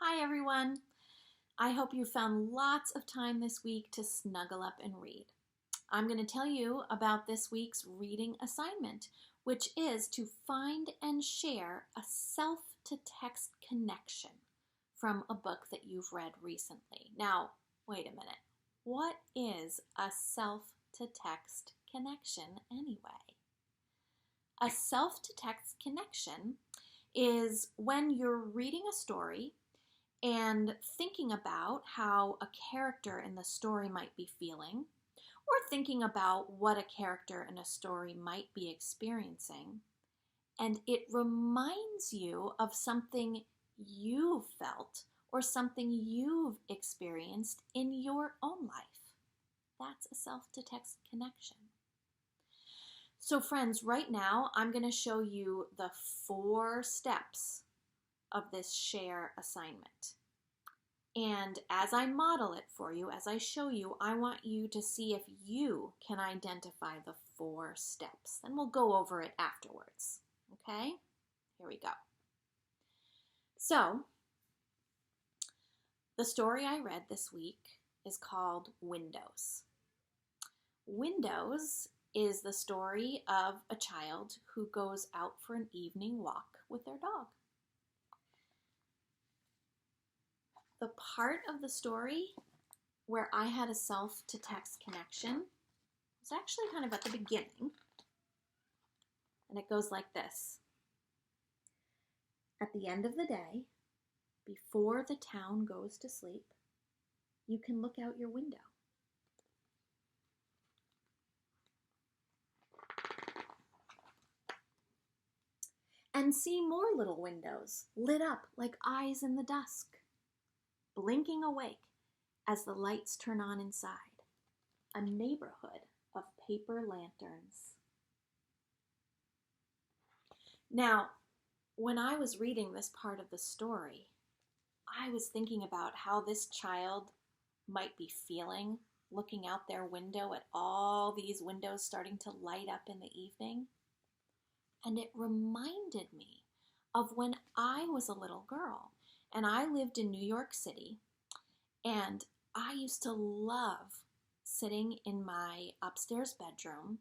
Hi everyone. I hope you found lots of time this week to snuggle up and read. I'm going to tell you about this week's reading assignment, which is to find and share a self-to-text connection from a book that you've read recently. Now, wait a minute. What is a self-to-text connection anyway? A self-to-text connection is when you're reading a story and thinking about how a character in the story might be feeling, or thinking about what a character in a story might be experiencing, and it reminds you of something you've felt or something you've experienced in your own life. That's a self-to-text connection. So friends, right now I'm going to show you the 4 steps of this share assignment. And as I model it for you, as I show you, I want you to see if you can identify the 4 steps. Then we'll go over it afterwards. Okay? Here we go. So, the story I read this week is called Windows. Windows is the story of a child who goes out for an evening walk with their dog. The part of the story where I had a self-to-text connection was actually kind of at the beginning, and it goes like this. At the end of the day, before the town goes to sleep, you can look out your window. And see more little windows lit up like eyes in the dusk, blinking awake as the lights turn on inside, a neighborhood of paper lanterns. Now, when I was reading this part of the story, I was thinking about how this child might be feeling looking out their window at all these windows starting to light up in the evening. And it reminded me of when I was a little girl and I lived in New York City, and I used to love sitting in my upstairs bedroom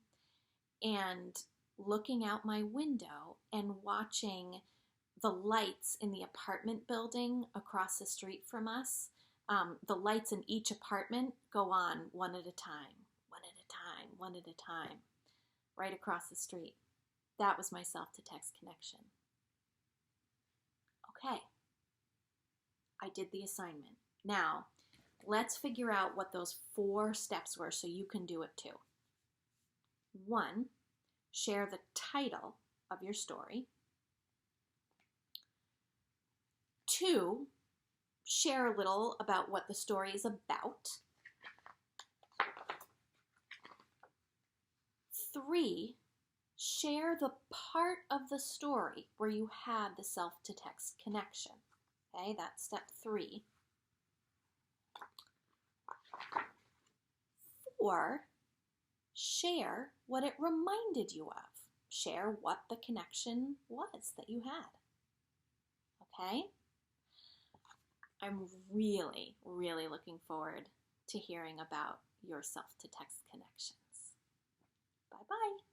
and looking out my window and watching the lights in the apartment building across the street from us. The lights in each apartment go on one at a time, one at a time, one at a time, right across the street. That was my self-to-text connection. Okay, I did the assignment. Now, let's figure out what those 4 steps were so you can do it too. 1, share the title of your story. 2, share a little about what the story is about. 3, share the part of the story where you had the self-to-text connection. Okay, that's step 3. 4, share what it reminded you of. Share what the connection was that you had. Okay? I'm really, really looking forward to hearing about your self-to-text connections. Bye-bye.